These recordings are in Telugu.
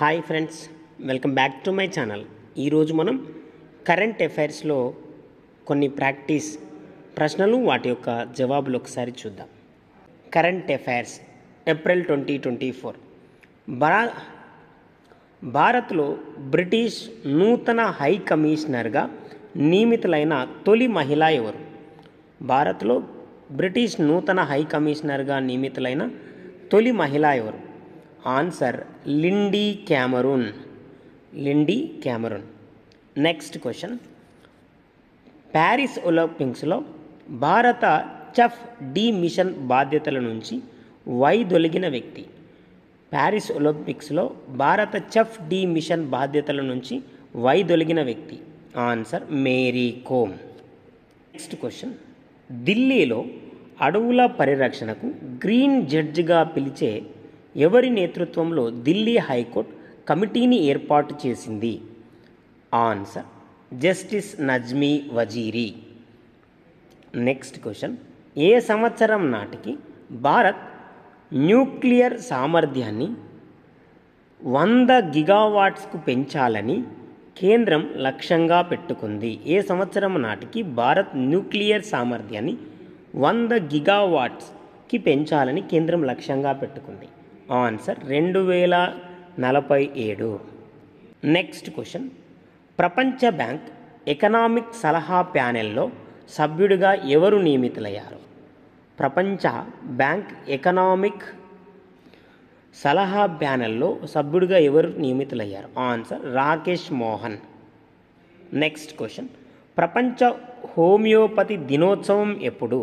Hi friends, welcome back to my channel. ఈరోజు మనం కరెంట్ అఫైర్స్లో కొన్ని ప్రాక్టీస్ ప్రశ్నలు వాటి యొక్క జవాబులు ఒకసారి చూద్దాం. Current affairs April 2024. భారత్లో బ్రిటిష్ నూతన హై కమిషనర్గా నియమితులైన తొలి మహిళ ఎవరు? భారత్లో బ్రిటిష్ నూతన హై కమిషనర్గా నియమితులైన తొలి మహిళ ఎవరు? Answer Lindy Cameron. Next question. Paris ఒలింపిక్స్లో భారత చెఫ్ డి మిషన్ బాధ్యతల నుంచి వైదొలిగిన వ్యక్తి. ప్యారిస్ ఒలింపిక్స్లో భారత చెఫ్ డి మిషన్ బాధ్యతల నుంచి వైదొలిగిన వ్యక్తి. Answer Mary Kom. Next question. ఢిల్లీలో అడవుల పరిరక్షణకు గ్రీన్ జడ్జిగా పిలిచే ఎవరి నేతృత్వంలో ఢిల్లీ హైకోర్టు కమిటీని ఏర్పాటు చేసింది? Answer justice Najmi Waziri. Next question. ఏ సంవత్సరం నాటికి భారత్ న్యూక్లియర్ సామర్థ్యాన్ని 100 గిగావాట్స్కు పెంచాలని కేంద్రం లక్ష్యంగా పెట్టుకుంది? ఏ సంవత్సరం నాటికి భారత్ న్యూక్లియర్ సామర్థ్యాన్ని 100 గిగావాట్స్కి పెంచాలని కేంద్రం లక్ష్యంగా పెట్టుకుంది? ఆన్సర్ 2047. Next question. ప్రపంచ బ్యాంక్ ఎకనామిక్ సలహా ప్యానెల్లో సభ్యుడిగా ఎవరు నియమితులయ్యారు? ప్రపంచ బ్యాంక్ ఎకనామిక్ సలహా ప్యానెల్లో సభ్యుడిగా ఎవరు నియమితులయ్యారు? Answer Rakesh Mohan. Next question. ప్రపంచ హోమియోపతి దినోత్సవం ఎప్పుడు?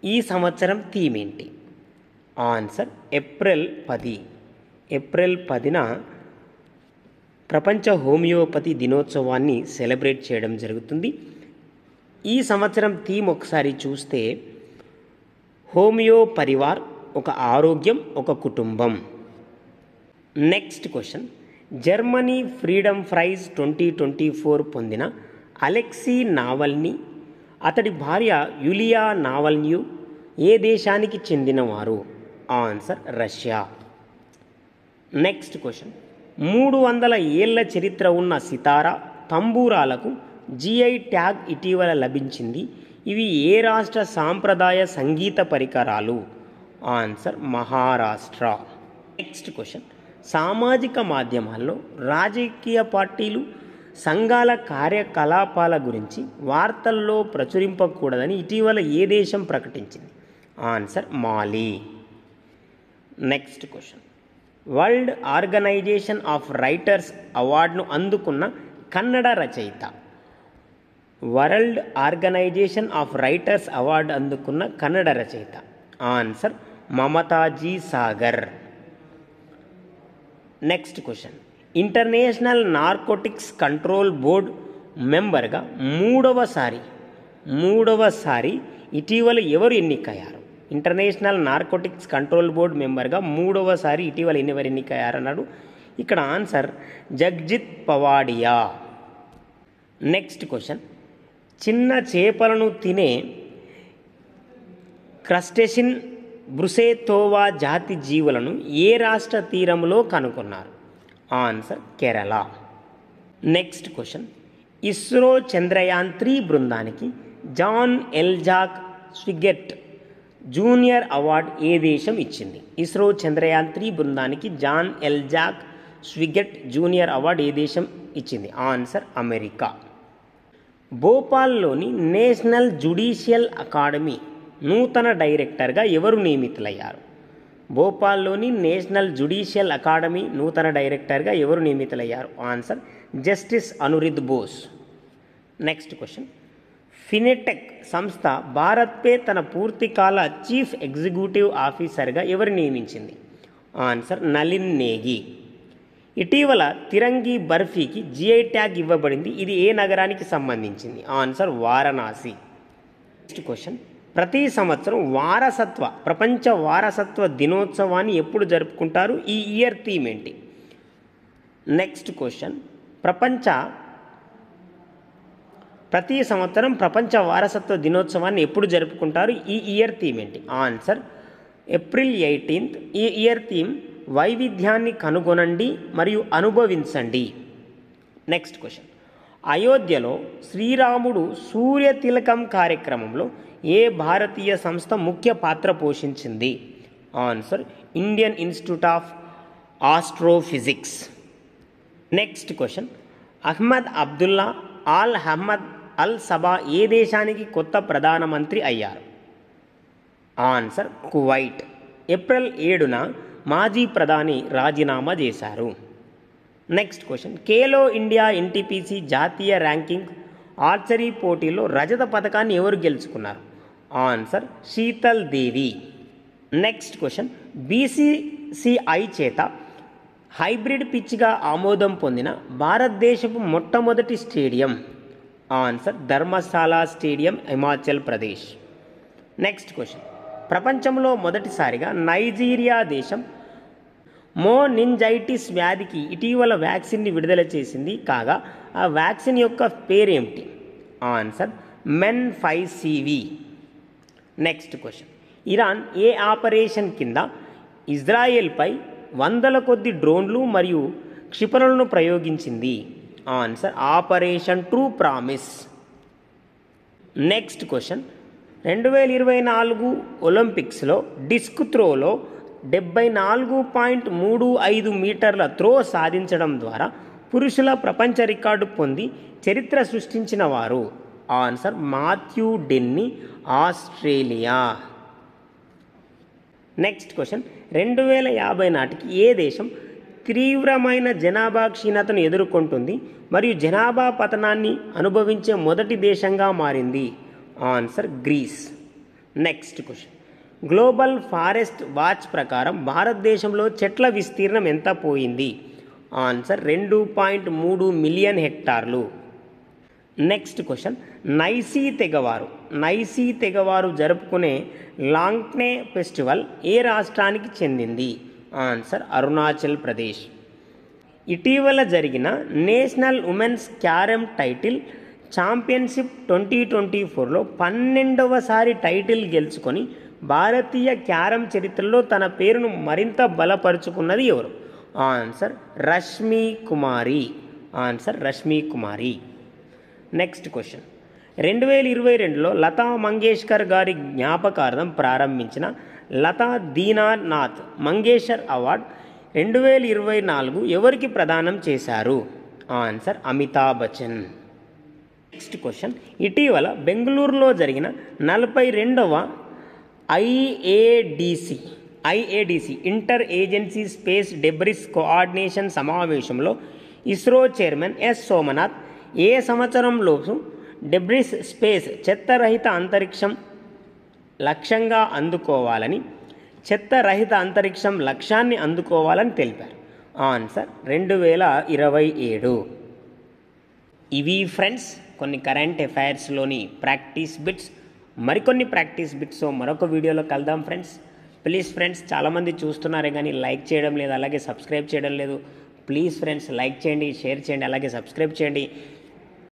ఈ సంవత్సరం థీమ్ ఏంటి? Answer April 10. ఏప్రిల్ 10న ప్రపంచ హోమియోపతి దినోత్సవాన్ని సెలబ్రేట్ చేయడం జరుగుతుంది. ఈ సంవత్సరం థీమ్ ఒకసారి చూస్తే హోమియో పరివార్, ఒక ఆరోగ్యం, ఒక కుటుంబం. Next question. Germany freedom prize 2024 పొందిన అలెక్సీ నావల్నీ, అతడి భార్య యులియా నావల్న్యూ ఏ దేశానికి చెందినవారు? Answer Russia. Next question. 300 ఏళ్ల చరిత్ర ఉన్న సితారా, తంబూరాలకు జిఐ ట్యాగ్ ఇటీవల లభించింది. ఇవి ఏ రాష్ట్ర సాంప్రదాయ సంగీత పరికరాలు? ఆన్సర్ మహారాష్ట్ర. Next question. సామాజిక మాధ్యమాల్లో రాజకీయ పార్టీలు, సంఘాల కార్యకలాపాల గురించి వార్తల్లో ప్రచురింపకూడదని ఇటీవల ఏ దేశం ప్రకటించింది? Answer Mali. Next question. World organisation of writers అవార్డును అందుకున్న కన్నడ రచయిత. World organisation of writers award అందుకున్న కన్నడ రచయిత. Answer Mamta G Sagar. Next question. International narcotics control board మెంబర్గా మూడవసారి ఇటీవల ఎవరు ఎన్నికయ్యారు? ఇంటర్నేషనల్ నార్కోటిక్స్ కంట్రోల్ బోర్డ్ మెంబర్గా మూడవసారి ఇటీవల ఎవరు ఎన్నికయ్యారన్నాడు. ఇక్కడ answer Jagjit Pavadia. Next question. చిన్న చేపలను తినే క్రస్టేసిన్ బ్రుసేతోవా జాతి జీవులను ఏ రాష్ట్ర తీరంలో కనుగొన్నారు? Answer Kerala. Next question. ISRO Chandrayaan 3 బృందానికి John L Jack Swigert junior award ఏ దేశం ఇచ్చింది? ఇస్రో చంద్రయాన్ 3 బృందానికి John L Jack Swigert junior award ఏ దేశం ఇచ్చింది? Answer America. భోపాల్లోని నేషనల్ జ్యుడిషియల్ అకాడమీ నూతన డైరెక్టర్గా ఎవరు నియమితులయ్యారు? భోపాల్లోని నేషనల్ జ్యుడిషియల్ అకాడమీ నూతన డైరెక్టర్గా ఎవరు నియమితులయ్యారు? Answer justice Aniruddha Bose. Next question. Fintech సంస్థ భారత్పై తన పూర్తికాల చీఫ్ ఎగ్జిక్యూటివ్ ఆఫీసర్గా ఎవరు నియమించింది? ఆన్సర్ నలిన్ నేగి. ఇటీవల తిరంగి బర్ఫీకి జిఐ ట్యాగ్ ఇవ్వబడింది. ఇది ఏ నగరానికి సంబంధించింది? ఆన్సర్ వారణాసి. Next question. ప్రతి సంవత్సరం ప్రపంచ వారసత్వ దినోత్సవాన్ని ఎప్పుడు జరుపుకుంటారు? ఈ ఇయర్ థీమ్ ఏంటి? Next question. ప్రతి సంవత్సరం ప్రపంచ వారసత్వ దినోత్సవాన్ని ఎప్పుడు జరుపుకుంటారు? ఈ ఇయర్ థీమ్ ఏంటి? Answer April 18. ఈ ఇయర్ థీమ్ వైవిధ్యాన్ని కనుగొనండి మరియు అనుభవించండి. నెక్స్ట్ క్వశ్చన్, అయోధ్యలో శ్రీరాముడు సూర్య తిలకం కార్యక్రమంలో ఏ భారతీయ సంస్థ ముఖ్య పాత్ర పోషించింది? Answer Indian institute of astrophysics. Next question, Ahmad Abdullah Al Ahmad Al Sabah ఏ దేశానికి కొత్త ప్రధానమంత్రి అయ్యారు? Answer Kuwait. ఏప్రిల్ 7న మాజీ ప్రధాని రాజీనామా చేశారు. Next question, Khelo India NTPC జాతీయ ర్యాంకింగ్ ఆర్చరీ పోటీలో రజత పథకాన్ని ఎవరు గెలుచుకున్నారు? ఆన్సర్ శీతల్ దేవి. నెక్స్ట్ క్వశ్చన్, బీసీసీఐ చేత హైబ్రిడ్ పిచ్గా ఆమోదం పొందిన భారతదేశపు మొట్టమొదటి stadium? Answer Dharamshala stadium, Himachal Pradesh. Next question, ప్రపంచంలో మొదటిసారిగా నైజీరియా దేశం మోనింజైటిస్ వ్యాధికి ఇటీవల వ్యాక్సిన్ని విడుదల చేసింది కాగా ఆ వ్యాక్సిన్ యొక్క పేరేమిటి? Answer MEN5CV. Next question, Iran ఏ ఆపరేషన్ కింద ఇజ్రాయెల్పై వందల కొద్ది డ్రోన్లు మరియు క్షిపణులను ప్రయోగించింది? ఆన్సర్ operation true promise. Next question, 2024 ఒలింపిక్స్లో డిస్క్ త్రోలో 74.35 మీటర్ల త్రో సాధించడం ద్వారా పురుషుల ప్రపంచ రికార్డు పొంది చరిత్ర సృష్టించిన వారు? Answer Matthew డెన్నీ, Australia. Next question, 2050 నాటికి ఏ దేశం తీవ్రమైన జనాభా క్షీణతను ఎదుర్కొంటుంది మరియు జనాభా పతనాన్ని అనుభవించే మొదటి దేశంగా మారింది? Answer Greece. Next question, Global Forest Watch ప్రకారం భారతదేశంలో చెట్ల విస్తీర్ణం ఎంత పోయింది? ఆన్సర్ 2.3 మిలియన్ హెక్టార్లు. నెక్స్ట్ క్వశ్చన్, నైసీ తెగవారు జరుపుకునే లాంగ్నే ఫెస్టివల్ ఏ రాష్ట్రానికి చెందింది? ఆన్సర్ అరుణాచల్ ప్రదేశ్. ఇటీవల జరిగిన national women's carrom title championship 2024లో 12వసారి టైటిల్ గెలుచుకొని భారతీయ క్యారమ్ చరిత్రలో తన పేరును మరింత బలపరుచుకున్నది ఎవరు? Answer Rashmi Kumari. Next question, 2022లో లతా మంగేష్కర్ గారి జ్ఞాపకార్థం ప్రారంభించిన లతా దీనానాథ్ మంగేష్కర్ అవార్డు 2024 ఎవరికి ప్రదానం చేశారు? Answer Amitabh Bachchan. Next question, ఇటీవల బెంగళూరులో జరిగిన 42వ IADC inter agency space debris coordination సమావేశంలో ఇస్రో చైర్మన్ ఎస్ సోమనాథ్ ఏ సంవత్సరంలో డెబ్రిస్ స్పేస్ చెత్తరహిత అంతరిక్షం లక్ష్యంగా లక్ష్యాన్ని అందుకోవాలని తెలిపారు? ఆన్సర్ 2027. ఇవి ఫ్రెండ్స్ కొన్ని కరెంట్ అఫైర్స్లోని ప్రాక్టీస్ బిట్స్. మరికొన్ని ప్రాక్టీస్ బిట్స్ మరొక వీడియోలో కలుద్దాం ఫ్రెండ్స్. ప్లీజ్ ఫ్రెండ్స్, చాలామంది చూస్తున్నారే కానీ లైక్ చేయడం లేదు, అలాగే సబ్స్క్రైబ్ చేయడం లేదు. ప్లీజ్ ఫ్రెండ్స్, లైక్ చేయండి, షేర్ చేయండి, అలాగే సబ్స్క్రైబ్ చేయండి.